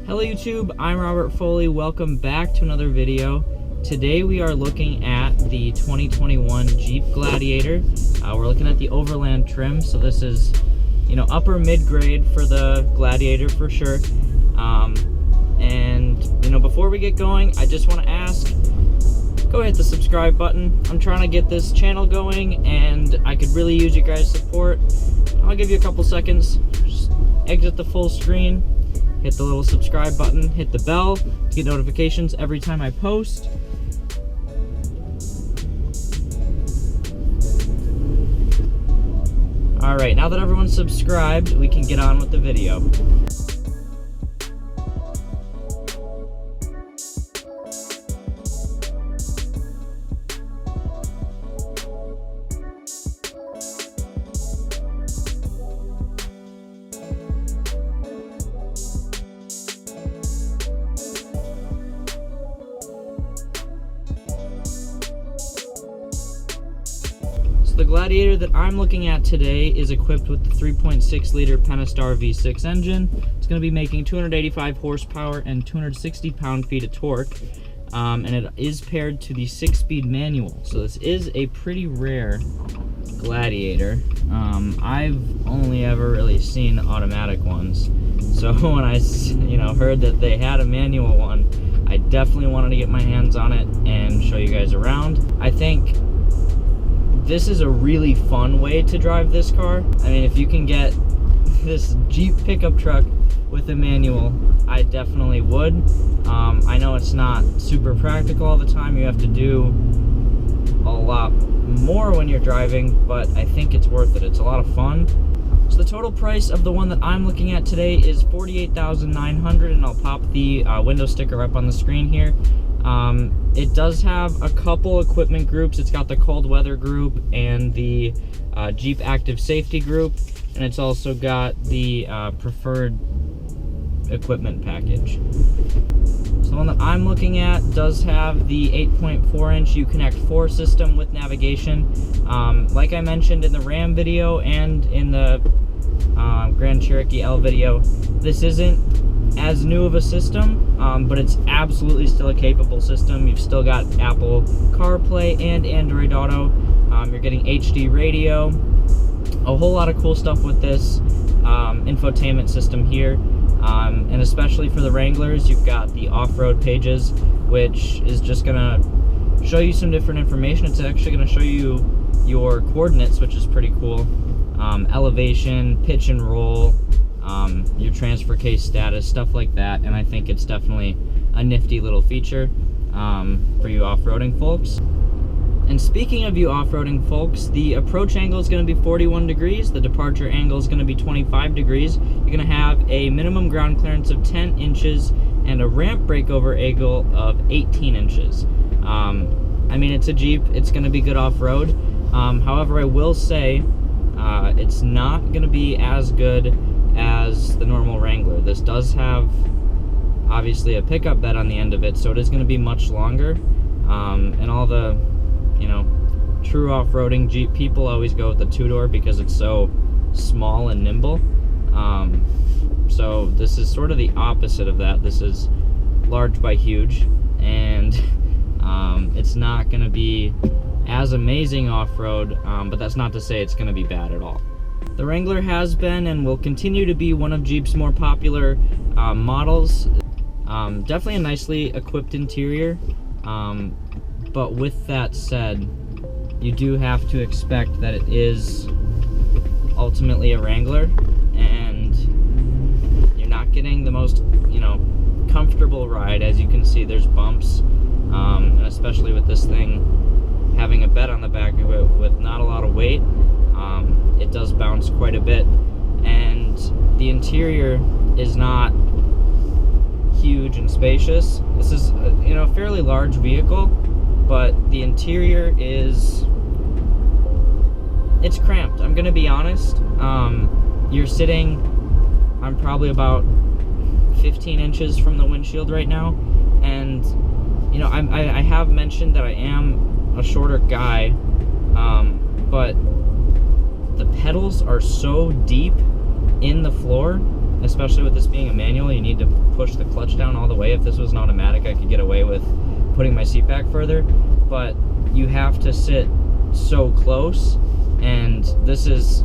Hello YouTube, I'm Robert Foley. Welcome back to another video. Today we are looking at the 2021 Jeep Gladiator. We're looking at the Overland trim, so this is, upper mid-grade for the Gladiator for sure. Before we get going, I just want to ask, go hit the subscribe button. I'm trying to get this channel going, and I could really use you guys' support. I'll give you a couple seconds. Just exit the full screen. Hit the little subscribe button, hit the bell to get notifications every time I post. Alright, now that everyone's subscribed, we can get on with the video. The Gladiator that I'm looking at today is equipped with the 3.6 liter Pentastar V6 engine. It's going to be making 285 horsepower and 260 pound-feet of torque, and it is paired to the 6-speed manual. So this is a pretty rare Gladiator. I've only ever really seen automatic ones, so when I heard that they had a manual one, I definitely wanted to get my hands on it and show you guys around. I think this is a really fun way to drive this car. I mean, if you can get this Jeep pickup truck with a manual, I definitely would. I know it's not super practical all the time. You have to do a lot more when you're driving, but I think it's worth it. It's a lot of fun. So the total price of the one that I'm looking at today is $48,900, and I'll pop the window sticker up on the screen here. It does have a couple equipment groups. It's got the cold weather group and the Jeep active safety group, and it's also got the preferred equipment package. So the one that I'm looking at does have the 8.4-inch Uconnect 4 system with navigation. Like I mentioned in the Ram video and in the Grand Cherokee L video, this isn't as new of a system, but it's absolutely still a capable system. You've still got Apple CarPlay and Android Auto. You're getting HD radio, a whole lot of cool stuff with this infotainment system here, and especially for the Wranglers, you've got the off-road pages, which is just gonna show you some different information. It's actually gonna show you your coordinates, which is pretty cool. Elevation, pitch and roll, your transfer case status, stuff like that, and I think it's definitely a nifty little feature for you off-roading folks. And speaking of you off-roading folks, the approach angle is going to be 41 degrees, the departure angle is going to be 25 degrees. You're going to have a minimum ground clearance of 10 inches and a ramp breakover angle of 18 inches. I mean, it's a Jeep, it's going to be good off-road. However, I will say it's not going to be as good as the normal Wrangler. This does have obviously a pickup bed on the end of it, so it is going to be much longer, and all the true off-roading Jeep people always go with the two-door because it's so small and nimble. So this is sort of the opposite of that. This is large by huge, and it's not going to be as amazing off-road, but that's not to say it's going to be bad at all. The Wrangler has been and will continue to be one of Jeep's more popular models. Definitely a nicely equipped interior, but with that said, you do have to expect that it is ultimately a Wrangler, and you're not getting the most comfortable ride. As you can see, there's bumps, and especially with this thing having a bed on the back of it with not a lot of weight, it does bounce quite a bit, and the interior is not huge and spacious. This is a fairly large vehicle, but the interior it's cramped. I'm gonna be honest. You're sitting, I'm probably about 15 inches from the windshield right now, and I have mentioned that I am a shorter guy, but the pedals are so deep in the floor especially with this being a manual, you need to push the clutch down all the way. If this was an automatic, I could get away with putting my seat back further, but you have to sit so close, and this is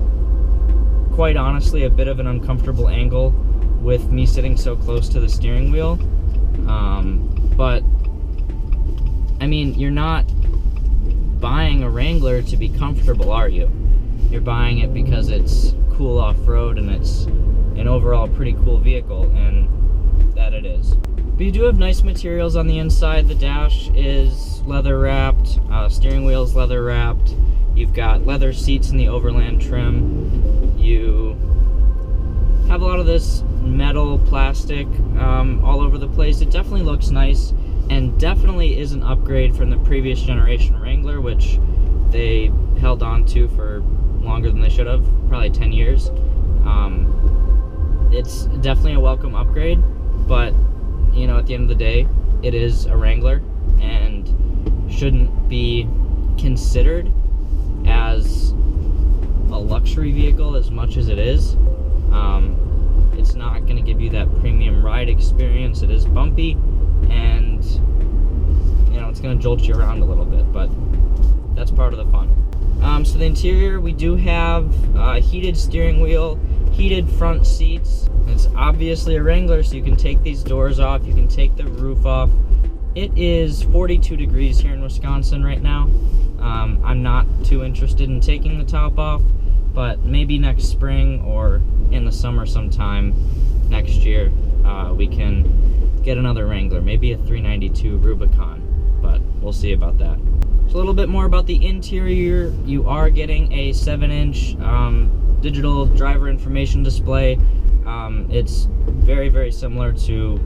quite honestly a bit of an uncomfortable angle with me sitting so close to the steering wheel. But I mean, you're not buying a Wrangler to be comfortable, are you? You're buying it because it's cool off-road and it's an overall pretty cool vehicle, and that it is. But you do have nice materials on the inside. The dash is leather wrapped, steering wheel's leather wrapped. You've got leather seats in the Overland trim. You have a lot of this metal, plastic all over the place. It definitely looks nice, and definitely is an upgrade from the previous generation Wrangler, which they held on to for longer than they should have, probably 10 years. It's definitely a welcome upgrade, but you know, at the end of the day, it is a Wrangler and shouldn't be considered as a luxury vehicle as much as it is. It's not going to give you that premium ride experience. It is bumpy, and you know, it's going to jolt you around a little bit, but that's part of the fun. So the interior, we do have heated steering wheel, heated front seats. It's obviously a Wrangler, so you can take these doors off, you can take the roof off. It is 42 degrees here in Wisconsin right now. I'm not too interested in taking the top off, but maybe next spring or in the summer sometime next year, we can get another Wrangler, maybe a 392 Rubicon, but we'll see about that. So a little bit more about the interior. You are getting a 7-inch digital driver information display. It's very, very similar to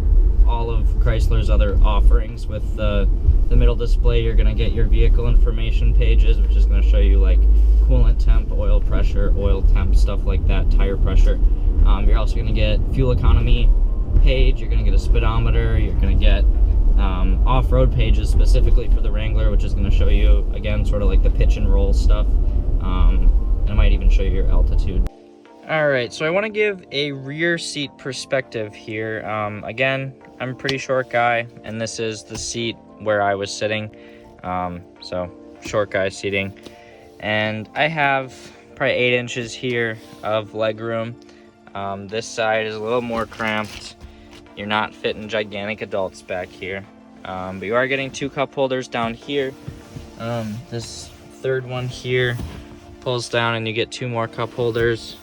all of Chrysler's other offerings. With the middle display, you're going to get your vehicle information pages, which is going to show you like coolant temp, oil pressure, oil temp, stuff like that, tire pressure. You're also going to get fuel economy page, you're going to get a speedometer, you're going to get off-road pages specifically for the Wrangler, which is going to show you, again, sort of like the pitch and roll stuff, and it might even show you your altitude. Alright, so I want to give a rear seat perspective here. Again, I'm a pretty short guy, and this is the seat where I was sitting, so short guy seating. And I have probably 8 inches here of leg room. This side is a little more cramped. You're not fitting gigantic adults back here, but you are getting 2 cup holders down here. This third one here pulls down and you get 2 more cup holders.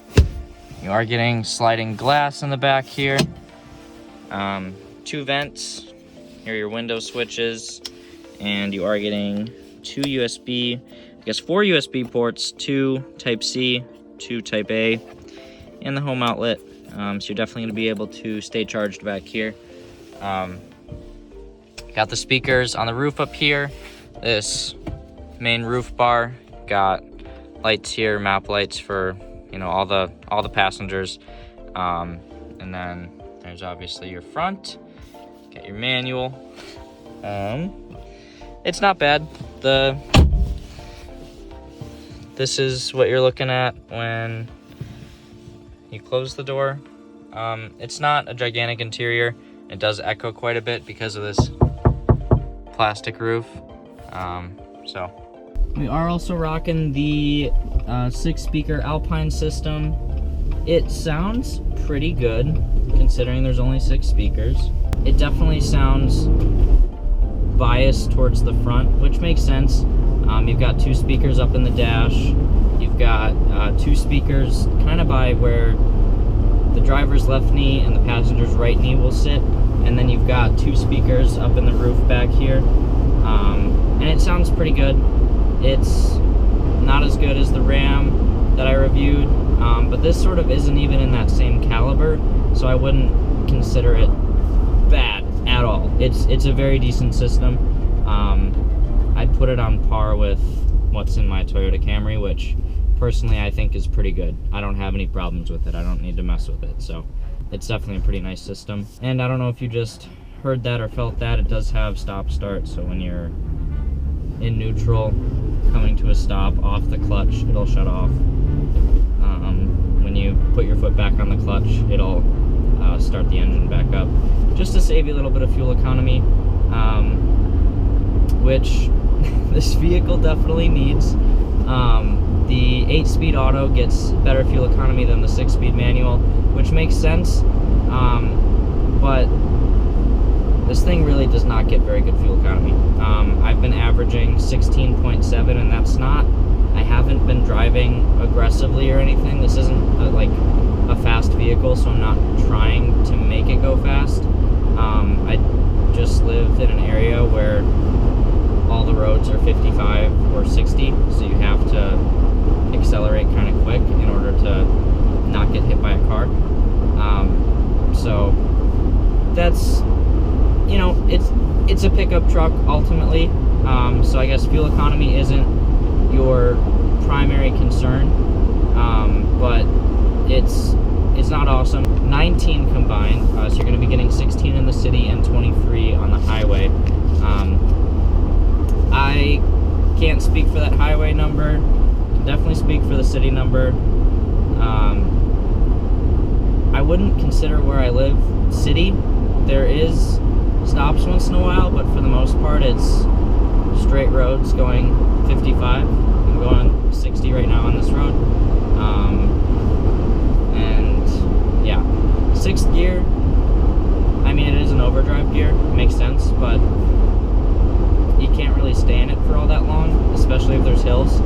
You are getting sliding glass in the back here. 2 vents, here are your window switches, and you are getting 2 USB, I guess 4 USB ports, 2 Type-C, 2 Type-A, and the home outlet. So you're definitely going to be able to stay charged back here. Got the speakers on the roof up here. This main roof bar, got lights here, map lights for, you know, all the passengers. And then there's obviously your front. Got your manual. It's not bad. This is what you're looking at when you close the door. It's not a gigantic interior. It does echo quite a bit because of this plastic roof. So we are also rocking the 6-speaker Alpine system. It sounds pretty good considering there's only 6 speakers. It definitely sounds biased towards the front, which makes sense. You've got 2 speakers up in the dash. You've got 2 speakers kind of by where the driver's left knee and the passenger's right knee will sit, and then you've got 2 speakers up in the roof back here, and it sounds pretty good. It's not as good as the Ram that I reviewed, but this sort of isn't even in that same caliber, so I wouldn't consider it bad at all. It's a very decent system. I'd put it on par with what's in my Toyota Camry, which personally I think is pretty good. I don't have any problems with it. I don't need to mess with it, so it's definitely a pretty nice system. And I don't know if you just heard that or felt that, it does have stop start, so when you're in neutral coming to a stop off the clutch, it'll shut off. When you put your foot back on the clutch, it'll start the engine back up, just to save you a little bit of fuel economy, which this vehicle definitely needs. The 8-speed auto gets better fuel economy than the 6-speed manual, which makes sense, but this thing really does not get very good fuel economy. I've been averaging 16.7, and that's not, I haven't been driving aggressively or anything. This isn't like a fast vehicle, so I'm not trying to make it go fast. I just live in an area where all the roads are 55 or 60, so you have to accelerate kind of quick in order to not get hit by a car. So that's, you know, it's a pickup truck ultimately. So I guess fuel economy isn't your primary concern, but it's not awesome. 19 combined, so you're going to be getting 16 in the city and 23 on the highway. I can't speak for that highway number, can definitely speak for the city number. I wouldn't consider where I live city. There is stops once in a while, but for the most part it's straight roads going 55. I'm going 60 right now on this road. And yeah, 6th gear, I mean, it is an overdrive gear, it makes sense, but you can't really stay in it for all that long, especially if there's hills.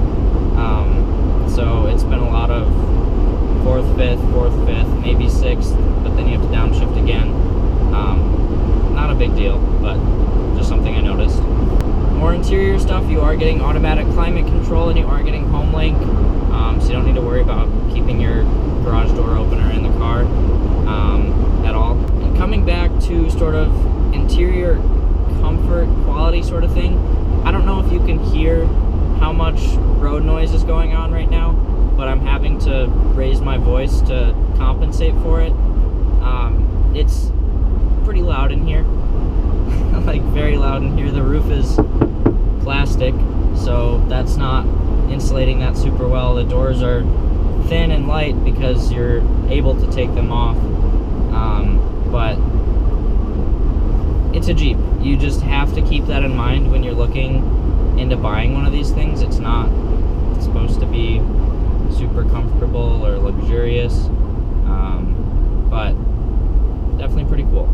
So it's been a lot of 4th, 5th, 4th, 5th, maybe 6th, but then you have to downshift again. Not a big deal, but just something I noticed. More interior stuff, you are getting automatic climate control and you are getting home link, so you don't need to worry about keeping your garage door opener in the car at all. And coming back to sort of interior comfort, quality sort of thing, I don't know if you can hear how much road noise is going on right now, but I'm having to raise my voice to compensate for it. It's pretty loud in here, like very loud in here. The roof is plastic, so that's not insulating that super well. The doors are thin and light because you're able to take them off, but it's a Jeep. You just have to keep that in mind when you're looking into buying one of these things. It's not supposed to be super comfortable or luxurious, but definitely pretty cool.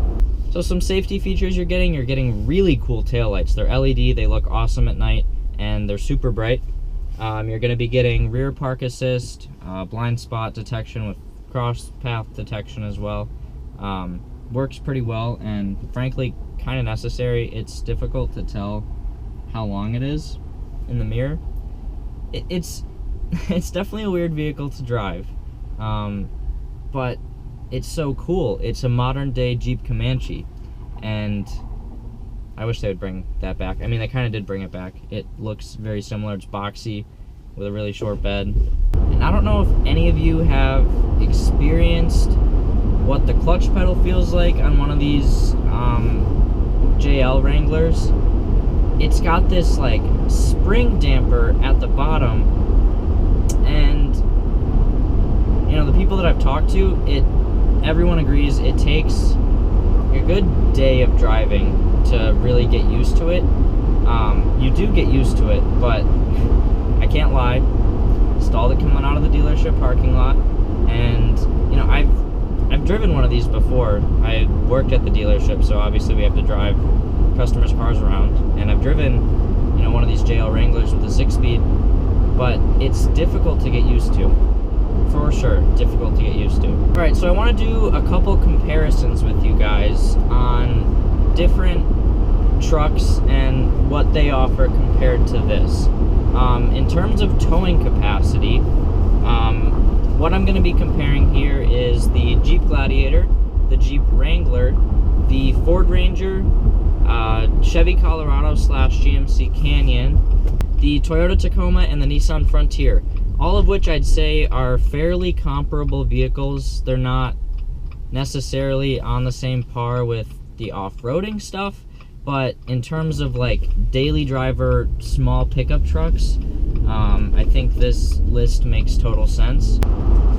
So some safety features you're getting really cool taillights. They're LED, they look awesome at night, and they're super bright. You're going to be getting rear park assist, blind spot detection with cross path detection as well. Works pretty well, and frankly kind of necessary. It's difficult to tell how long it is in the mirror. It's definitely a weird vehicle to drive, but it's so cool. It's a modern day Jeep Comanche, and I wish they would bring that back. I mean, they kind of did bring it back. It looks very similar. It's boxy with a really short bed. And I don't know if any of you have experienced what the clutch pedal feels like on one of these JL Wranglers. It's got this like spring damper at the bottom, and you know, the people that I've talked to, everyone agrees it takes a good day of driving to really get used to it. You do get used to it, but I can't lie, installed it coming out of the dealership parking lot, and you know, I've driven one of these before. I worked at the dealership, so obviously we have to drive customers' cars around, and I've driven, you know, one of these JL Wranglers with a 6-speed, but it's difficult to get used to. For sure, difficult to get used to. Alright, so I want to do a couple comparisons with you guys on different trucks and what they offer compared to this. In terms of towing capacity, what I'm going to be comparing here is the Jeep Gladiator, the Jeep Wrangler, the Ford Ranger, Chevy Colorado / GMC Canyon, the Toyota Tacoma, and the Nissan Frontier. All of which I'd say are fairly comparable vehicles. They're not necessarily on the same par with the off-roading stuff, but in terms of like daily driver small pickup trucks, I think this list makes total sense.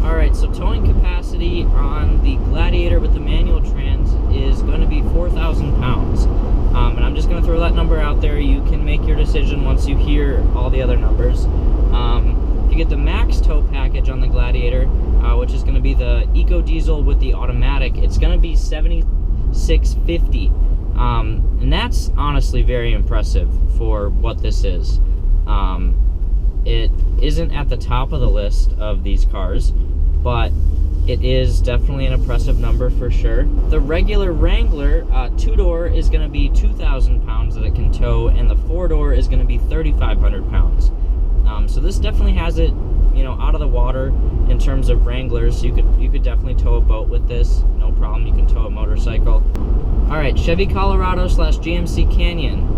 Alright, so towing capacity on the Gladiator with the manual trans is going to be 4,000 pounds. And I'm just going to throw that number out there. You can make your decision once you hear all the other numbers. If you get the max tow package on the Gladiator, which is going to be the Eco Diesel with the automatic, it's going to be $7,650. And that's honestly very impressive for what this is. It isn't at the top of the list of these cars, but it is definitely an impressive number for sure. The regular Wrangler two-door is going to be 2,000 pounds that it can tow, and the four-door is going to be 3,500 pounds. So this definitely has it, you know, out of the water in terms of Wranglers. You could definitely tow a boat with this, no problem. You can tow a motorcycle. All right, Chevy Colorado / GMC Canyon.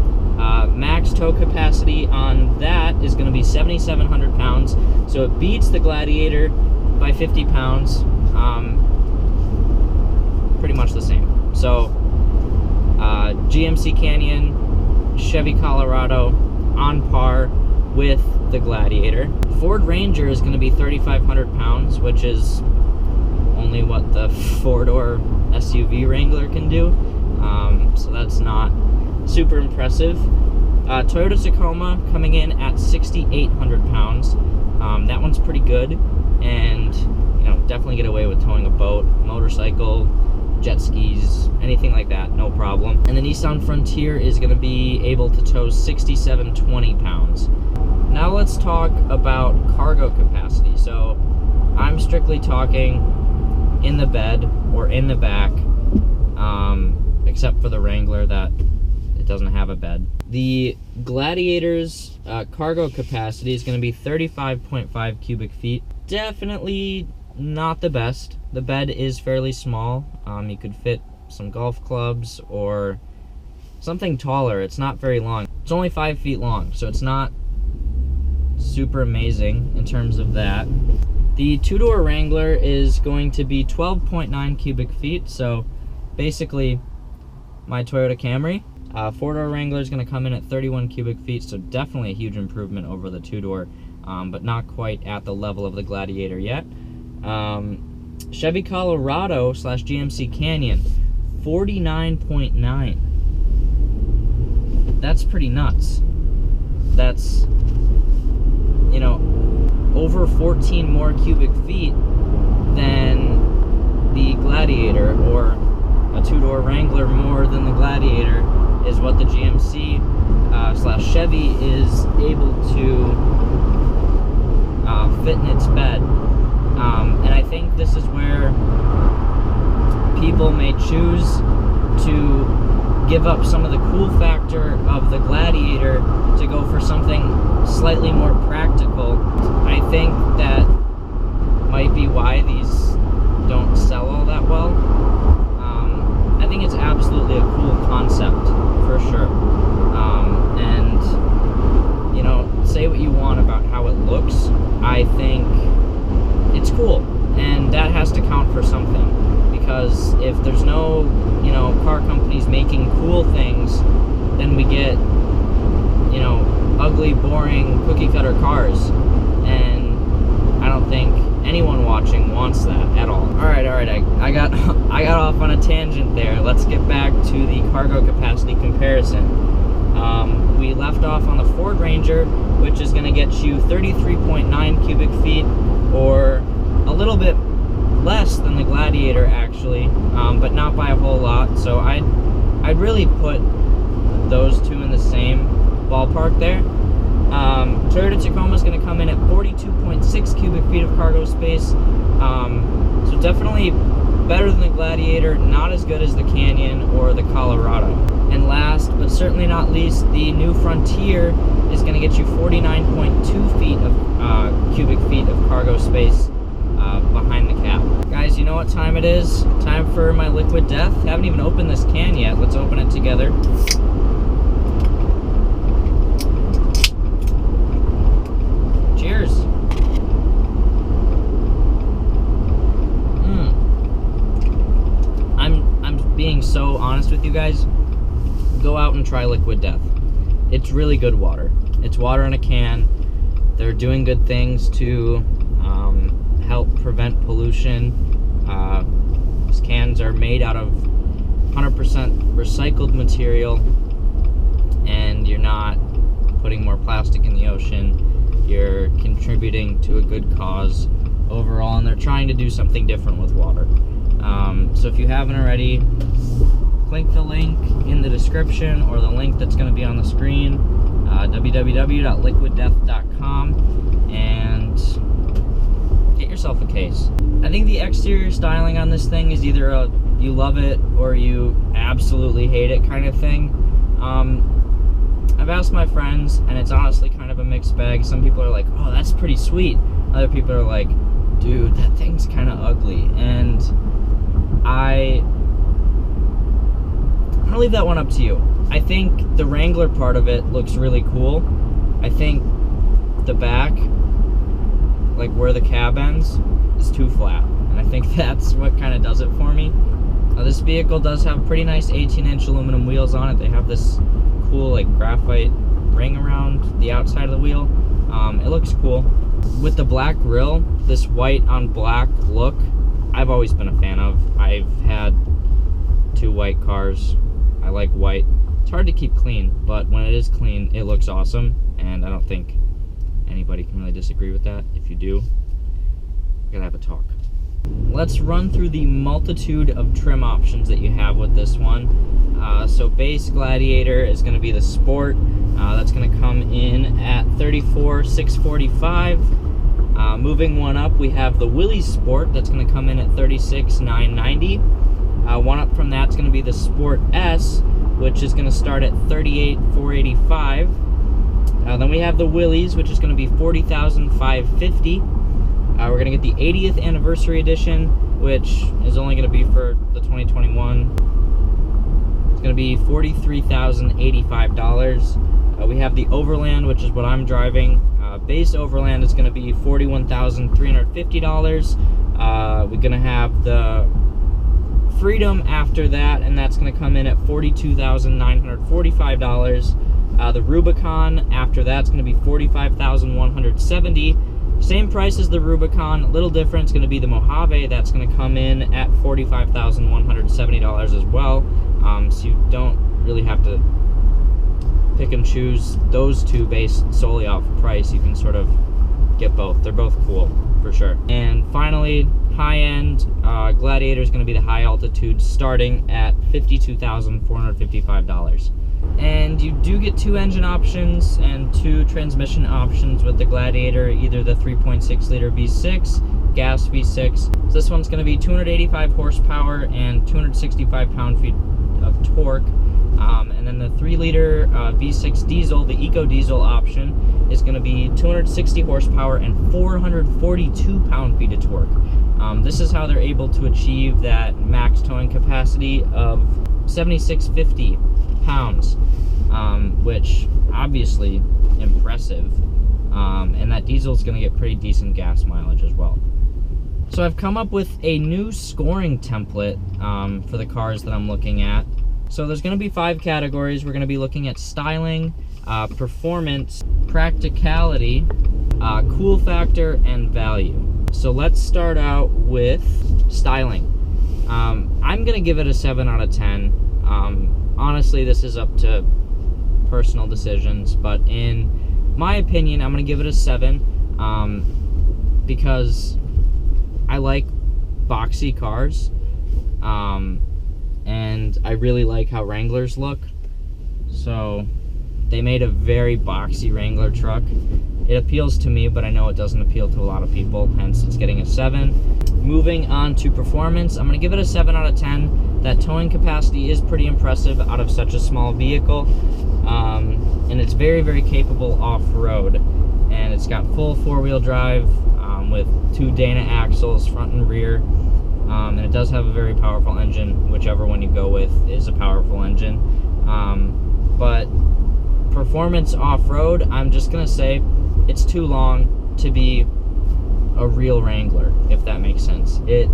Max tow capacity on that is going to be 7,700 pounds, so it beats the Gladiator by 50 pounds. Pretty much the same. So GMC Canyon, Chevy Colorado on par with the Gladiator. Ford Ranger is going to be 3,500 pounds, which is only what the four-door SUV Wrangler can do. So that's not super impressive. Toyota Tacoma coming in at 6,800 pounds. That one's pretty good, and you know, definitely get away with towing a boat, motorcycle, jet skis, anything like that, no problem. And the Nissan Frontier is going to be able to tow 6,720 pounds. Now let's talk about cargo capacity. So I'm strictly talking in the bed or in the back, except for the Wrangler that it doesn't have a bed. The Gladiator's cargo capacity is going to be 35.5 cubic feet. Definitely not the best. The bed is fairly small. You could fit some golf clubs or something taller. It's not very long. It's only 5 feet long, so it's not super amazing in terms of that. The two-door Wrangler is going to be 12.9 cubic feet, so basically my Toyota Camry. Four-door Wrangler is going to come in at 31 cubic feet, so definitely a huge improvement over the two-door, but not quite at the level of the Gladiator yet. Chevy Colorado / GMC Canyon, 49.9. That's pretty nuts. That's, you know, over 14 more cubic feet than the Gladiator, or a two-door Wrangler more than the Gladiator is what the GMC / Chevy is able to fit in its bed. And I think this is where people may choose to give up some of the cool factor of the Gladiator to go for something slightly more practical. I think that might be why these don't sell all that well. I think it's absolutely a cool concept, for sure. And, you know, say what you want about how it looks, I think it's cool. And that has to count for something. Because if there's no, you know, car companies making cool things, then we get, you know, ugly, boring, cookie-cutter cars. And I don't think anyone watching wants that at all. Alright, I got off on a tangent there. Let's get back to the cargo capacity comparison. We left off on the Ford Ranger, which is going to get you 33.9 cubic feet, or a little bit less than the Gladiator actually, but not by a whole lot. So I'd really put those two in the same ballpark there. Toyota Tacoma is going to come in at 42.6 cubic feet of cargo space, so definitely better than the Gladiator, not as good as the Canyon or the Colorado. And last but certainly not least, the new Frontier is going to get you 49.2 feet of cubic feet of cargo space behind the cab. Guys, you know what time it is? Time for my liquid death. Haven't even opened this can yet. Let's open it together. Cheers. I'm being so honest with you guys. Go out and try Liquid Death. It's really good water. It's water in a can. they're doing good things to help prevent pollution. These cans are made out of 100% recycled material, and you're not putting more plastic in the ocean. You're contributing to a good cause overall, and they're trying to do something different with water. So if you haven't already, click the link in the description or the link that's going to be on the screen, www.liquiddeath.com, and get yourself a case. I think the exterior styling on this thing is either a you love it or you absolutely hate it kind of thing. I've asked my friends, and it's honestly kind of a mixed bag. Some people are like, oh, that's pretty sweet. Other people are like, dude, that thing's kind of ugly. And I'm gonna leave that one up to you. I think the Wrangler part of it looks really cool. I think the back, like where the cab ends, is too flat, and I think that's what kind of does it for me. This vehicle does have pretty nice 18-inch aluminum wheels on it. They have this cool like graphite ring around the outside of the wheel. It looks cool. With the black grille, this white on black look, I've always been a fan of. I've had 2 white cars. I like white. It's hard to keep clean, but when it is clean, it looks awesome, and I don't think anybody can really disagree with that. If you do, we're gonna have a talk. Let's run through the multitude of trim options that you have with this one. So base Gladiator is going to be the Sport. That's going to come in at $34,645. Moving one up, we have the Willys Sport. That's going to come in at $36,990. One up from that's going to be the Sport S, which is going to start at $38,485. Then we have the Willys, which is going to be $40,550. We're going to get the 80th Anniversary Edition, which is only going to be for the 2021. It's going to be $43,085. We have the Overland, which is what I'm driving. Base Overland is going to be $41,350. We're going to have the Freedom after that, and that's going to come in at $42,945. The Rubicon after that's going to be $45,170. Same price as the Rubicon, little difference, going to be the Mojave. That's going to come in at $45,170 as well. So you don't really have to pick and choose those two based solely off price. You can sort of get both. They're both cool, for sure. And finally, high-end Gladiator is going to be the high altitude, starting at $52,455. And you do get 2 engine options and 2 transmission options with the Gladiator, either the 3.6 liter V6, gas V6. So this one's going to be 285 horsepower and 265 pound-feet of torque. And then the 3 liter V6 diesel, the Eco Diesel option, is going to be 260 horsepower and 442 pound-feet of torque. This is how they're able to achieve that max towing capacity of 7,650 pounds, which obviously impressive, and that diesel is going to get pretty decent gas mileage as well. So I've come up with a new scoring template for the cars that I'm looking at. So there's going to be 5 categories. We're going to be looking at styling, performance, practicality, cool factor, and value. So let's start out with styling. I'm going to give it a 7 out of 10. Honestly, this is up to personal decisions, but in my opinion, I'm going to give it a 7 because I like boxy cars, and I really like how Wranglers look. So they made a very boxy Wrangler truck. It appeals to me, but I know it doesn't appeal to a lot of people, hence it's getting a 7. Moving on to performance, I'm going to give it a 7 out of 10. That towing capacity is pretty impressive out of such a small vehicle, and it's very, very capable off-road. And it's got full 4-wheel drive with 2 Dana axles, front and rear, and it does have a very powerful engine. Whichever one you go with is a powerful engine. But performance off-road, I'm just going to say it's too long to be a real Wrangler, if that makes sense. It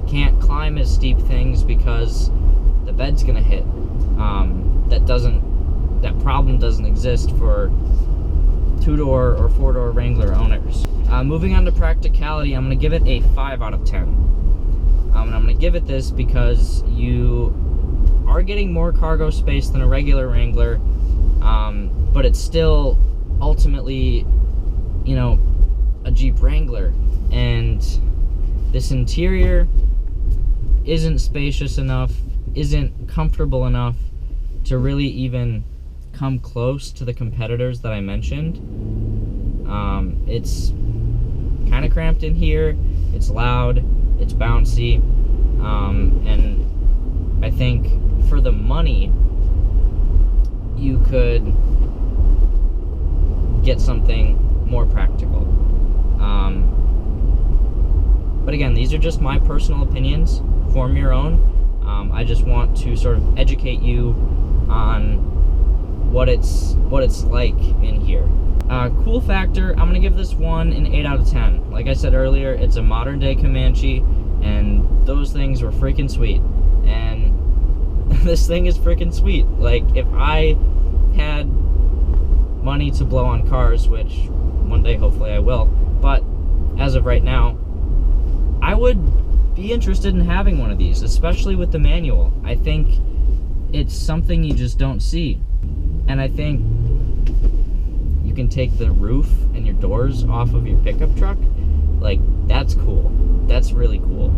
can't climb as steep things because the bed's gonna hit. That problem doesn't exist for 2-door or 4-door Wrangler owners. Moving on to practicality, I'm going to give it a 5 out of 10. And I'm going to give it this because you are getting more cargo space than a regular Wrangler, but it's still ultimately, you know, a Jeep Wrangler. And this interior isn't spacious enough, isn't comfortable enough to really even come close to the competitors that I mentioned. It's kind of cramped in here, it's loud, it's bouncy, and I think for the money you could get something more practical. But again, these are just my personal opinions. Form your own. I just want to sort of educate you on what it's like in here. Cool factor, I'm gonna give this one an 8 out of 10. Like I said earlier, it's a modern day Comanche, and those things were freaking sweet. And this thing is freaking sweet. Like, if I had money to blow on cars, which one day hopefully I will, but as of right now, I would be interested in having one of these, especially with the manual. I think it's something you just don't see. And I think you can take the roof and your doors off of your pickup truck. Like, that's cool. That's really cool.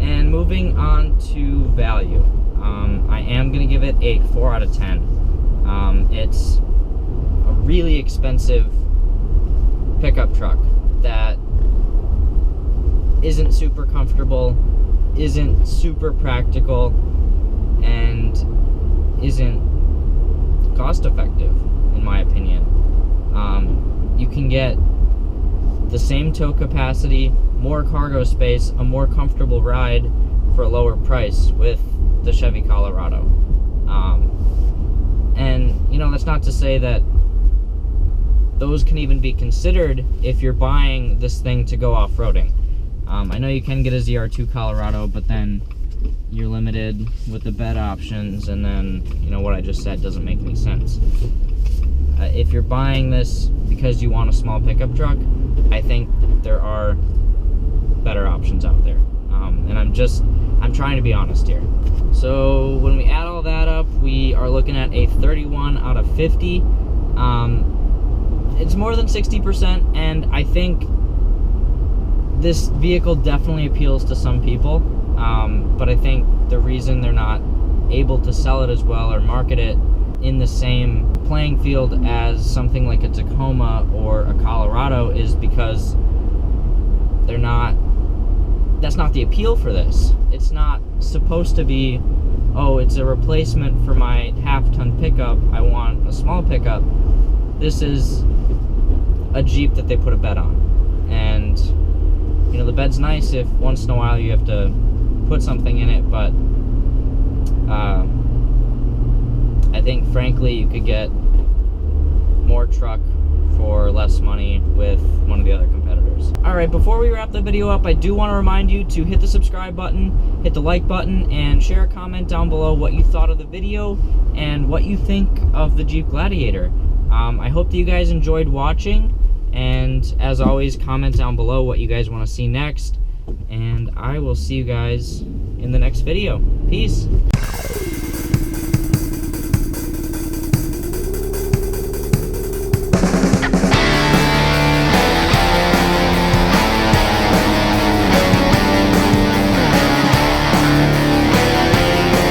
And moving on to value, I am going to give it a 4 out of 10. It's a really expensive pickup truck that isn't super comfortable, isn't super practical, and isn't cost effective, in my opinion. You can get the same tow capacity, more cargo space, a more comfortable ride for a lower price with the Chevy Colorado. And, you know, that's not to say that those can even be considered if you're buying this thing to go off-roading. I know you can get a ZR2 Colorado, but then you're limited with the bed options, and then, you know, what I just said doesn't make any sense. If you're buying this because you want a small pickup truck, I think there are better options out there. And I'm trying to be honest here. So when we add all that up, we are looking at a 31 out of 50. It's more than 60%, and I think this vehicle definitely appeals to some people. But I think the reason they're not able to sell it as well or market it in the same playing field as something like a Tacoma or a Colorado is because that's not the appeal for this. It's not supposed to be, oh, it's a replacement for my half-ton pickup, I want a small pickup. This is a Jeep that they put a bed on. And, you know, the bed's nice if once in a while you have to put something in it, but I think, frankly, you could get more truck for less money with one of the other competitors. Alright, before we wrap the video up, I do want to remind you to hit the subscribe button, hit the like button, and share a comment down below what you thought of the video and what you think of the Jeep Gladiator. I hope that you guys enjoyed watching, and as always, comment down below what you guys want to see next, and I will see you guys in the next video. Peace!